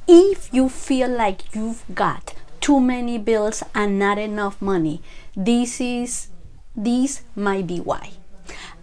If you feel like you've got too many bills and not enough money, this might be why.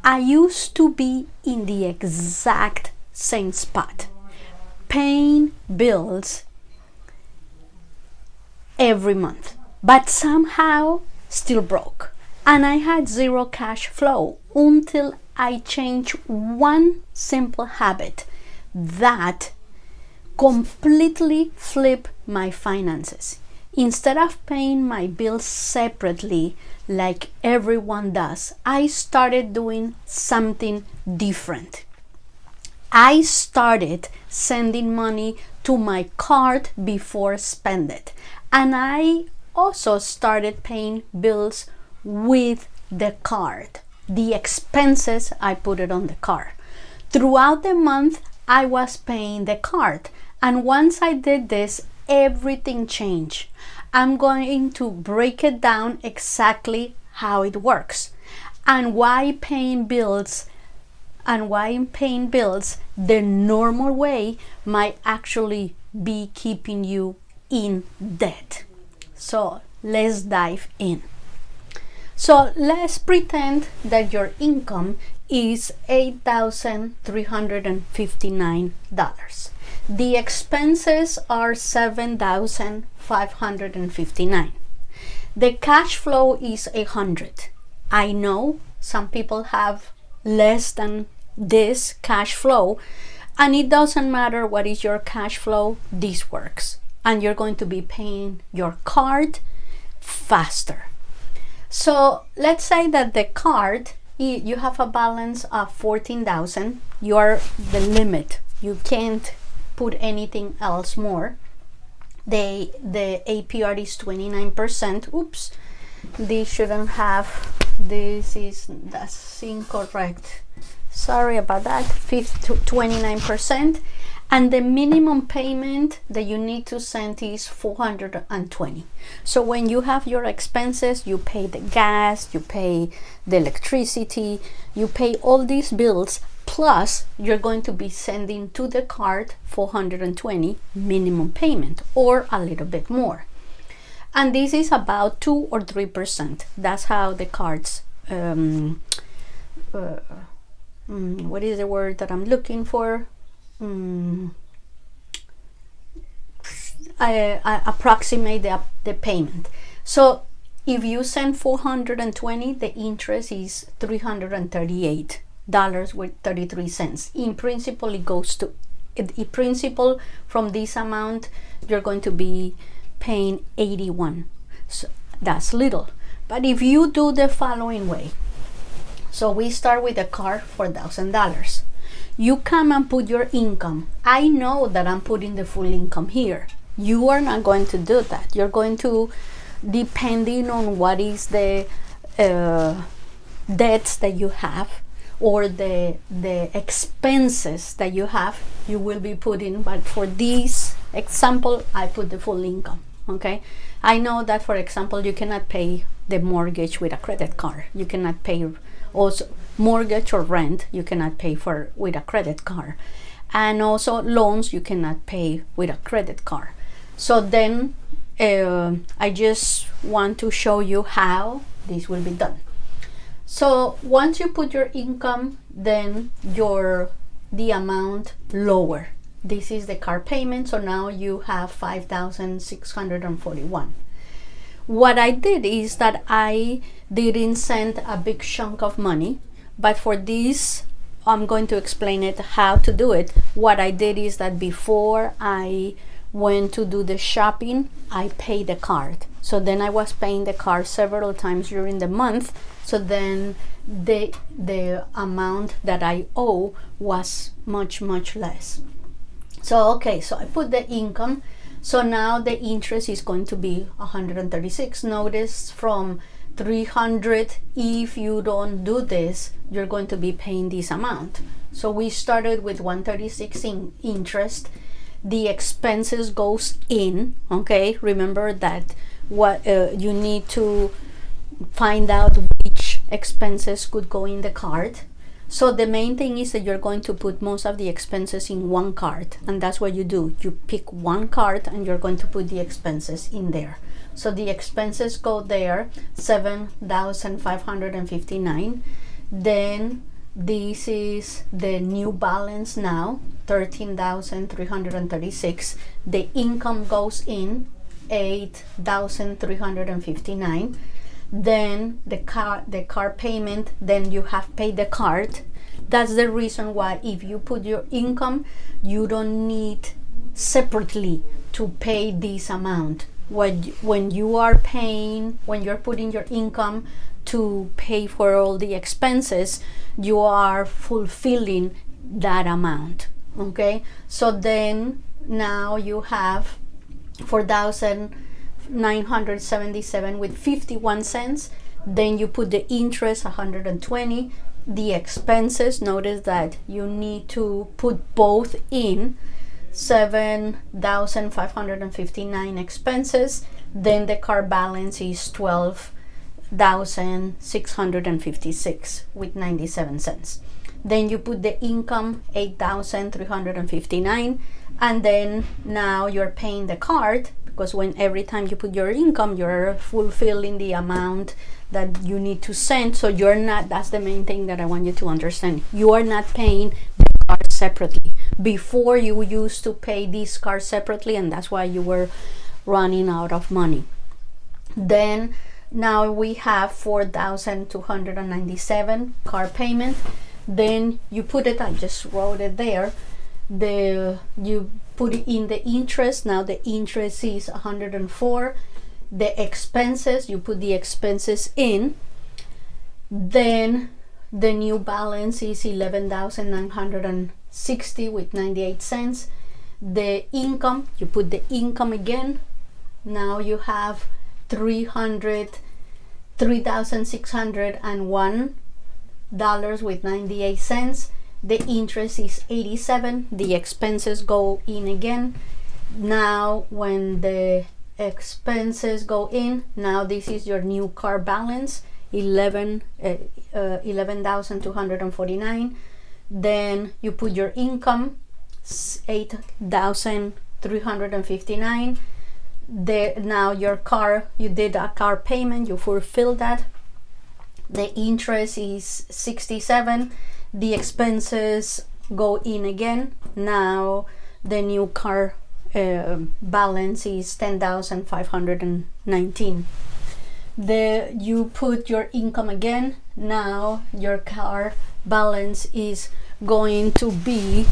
I used to be in the exact same spot, paying bills every month, but somehow still broke. And I had zero cash flow until I changed one simple habit that completely flipped my finances. Instead of paying my bills separately like everyone does, I started doing something different. I started sending money to my card before spend it. And I also started paying bills with the card. The expenses, I put it on the card. Throughout the month, I was paying the card. And once I did this, everything changed. I'm going to break it down exactly how it works and why paying bills the normal way might actually be keeping you in debt. So let's dive in. So let's pretend that your income is $8,359. The expenses are $7,559. The cash flow is $100. I know some people have less than this cash flow, and it doesn't matter what is your cash flow, this works. And you're going to be paying your card faster. So let's say that the card, you have a balance of $14,000. You are the limit. You can't put anything else more. The APR is 29%. Oops, this shouldn't have. That's incorrect. Sorry about that. 29%. And the minimum payment that you need to send is $420. So when you have your expenses, you pay the gas, you pay the electricity, you pay all these bills, plus you're going to be sending to the card $420 minimum payment, or a little bit more. And this is about 2 or 3%. That's how the cards, what is the word that I'm looking for? I approximate the payment. So if you send $420, the interest is $338 with 33 cents. In principle, it goes to in principle, from this amount you're going to be paying 81. So that's little. But if you do the following way, so we start with a card for $1,000. You come and put your income. I know that I'm putting the full income here. You are not going to do that. You're going to, depending on what is the debts that you have or the expenses that you have, you will be putting. But for this example, I put the full income. Okay, I know that, for example, you cannot pay the mortgage with a credit card. You cannot pay also mortgage or rent, you cannot pay for with a credit card, and also loans you cannot pay with a credit card. So then I just want to show you how this will be done. So once you put your income, then the amount lower. This is the car payment, so now you have $5,641. What I did is that I didn't send a big chunk of money, but for this, I'm going to explain it how to do it. What I did is that before I went to do the shopping, I paid the card. So then I was paying the card several times during the month. So then the amount that I owe was much less. So okay, so I put the income. So now the interest is going to be 136. Notice from 300, if you don't do this, you're going to be paying this amount. So we started with 136 in interest. The expenses goes in. Okay, remember that what you need to find out which expenses could go in the card. So the main thing is that you're going to put most of the expenses in one card, and that's what you do. You pick one card and you're going to put the expenses in there. So the expenses go there, 7,559. Then this is the new balance now, 13,336. The income goes in, 8,359. Then the car payment, then you have paid the card. That's the reason why if you put your income, you don't need separately to pay this amount. When you're putting your income to pay for all the expenses, you are fulfilling that amount. Okay, so then now you have 4,977 with 51 cents. Then you put the interest, 120. The expenses, notice that you need to put both in, 7,559 expenses. Then the car balance is 12,656 with 97 cents. Then you put the income, 8,359, and then now you're paying the card, because every time you put your income, you're fulfilling the amount that you need to send. So you're not, that's the main thing that I want you to understand. You are not paying the card separately. Before, you used to pay this card separately, and that's why you were running out of money. Then now we have 4,297 car payment. Then you put it, I just wrote it there, you put it in the interest. Now the interest is 104. The expenses, you put the expenses in. Then the new balance is 11,960 with 98 cents. The income, you put the income again. Now you have $3,601 with 98 cents. The interest is 87. The expenses go in again. Now when the expenses go in, now this is your new car balance, 11,249. Then you put your income, 8,359. Now your car, you did a car payment, you fulfilled that. The interest is 67. The expenses go in again. Now the new car balance is 10,519. You put your income again. Now your car balance is going to be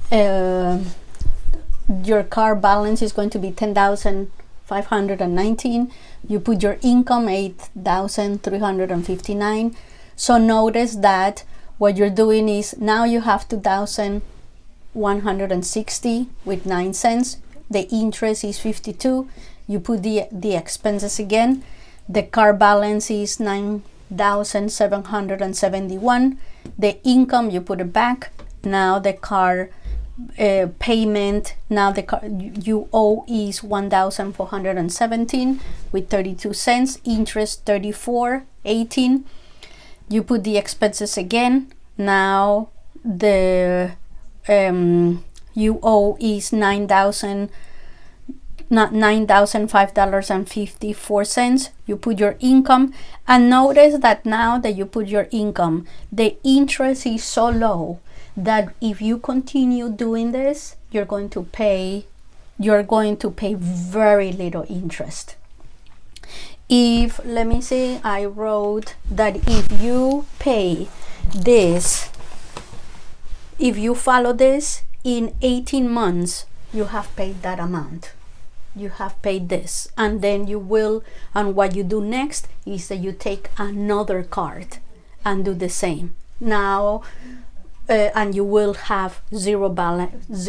10,519. You put your income, 8,359. So notice that what you're doing is now you have 2,160 with 9 cents. The interest is 52. You put the expenses again. The car balance is 9,771. The income, you put it back. Now the car payment, now the car you owe is 1,417 with 32 cents. Interest 34.18. You put the expenses again. Now the you owe is $9,005.54. You put your income, and notice that now that you put your income, the interest is so low that if you continue doing this, you're going to pay very little interest. Let me see, I wrote that if you pay this, if you follow this, in 18 months, you have paid that amount. You have paid this. And then and what you do next is that you take another card and do the same. Now, and you will have zero balance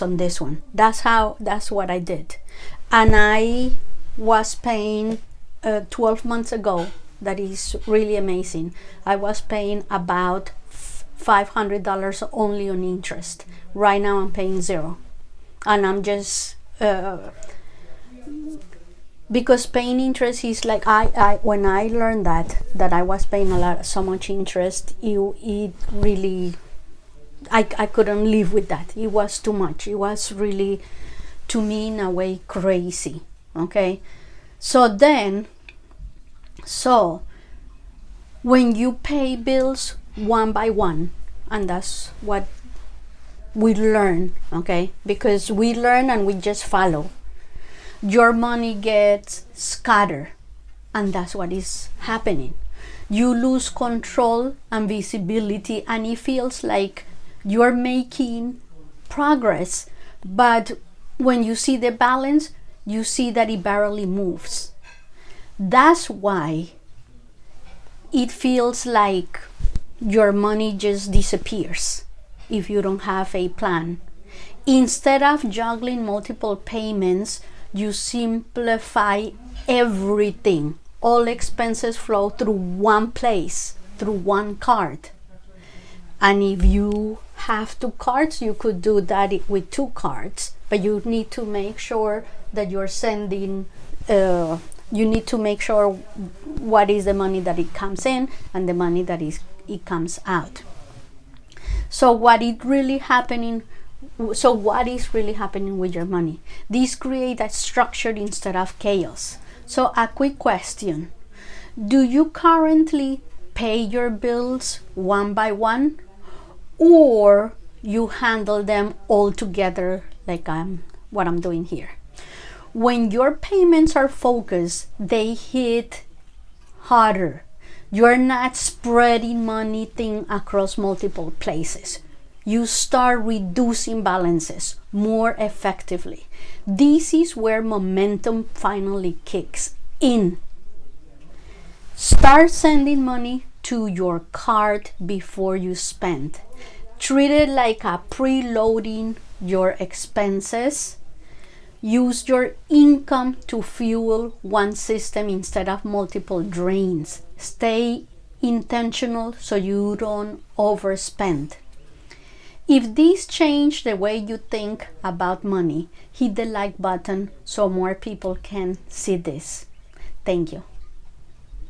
on this one. That's what I did. And I was paying 12 months ago. That is really amazing. I was paying about $500 only on interest. Right now I'm paying zero, and I'm just because paying interest is like, I when I learned that I was paying so much interest, it really, I couldn't live with that. It was too much. It was really, to me, in a way, crazy. Okay, so when you pay bills one by one, and that's what we learn, okay, because we learn and we just follow, your money gets scattered, and that's what is happening. You lose control and visibility, and it feels like you're making progress, but when you see the balance, you see that it barely moves. That's why it feels like your money just disappears if you don't have a plan. Instead of juggling multiple payments, you simplify everything. All expenses flow through one place, through one card. And if you have 2 cards, you could do that with 2 cards, but you need to make sure that you're sending, you need to make sure what is the money that it comes in and the money that it comes out. So what is really happening with your money? These create a structure instead of chaos. So a quick question: do you currently pay your bills one by one, or you handle them all together like what I'm doing here? When your payments are focused, they hit harder. You're not spreading money thin across multiple places. You start reducing balances more effectively. This is where momentum finally kicks in. Start sending money to your card before you spend. Treat it like a preloading your expenses. Use your income to fuel one system instead of multiple drains. Stay intentional so you don't overspend. If this changed the way you think about money, hit the like button so more people can see this. Thank you.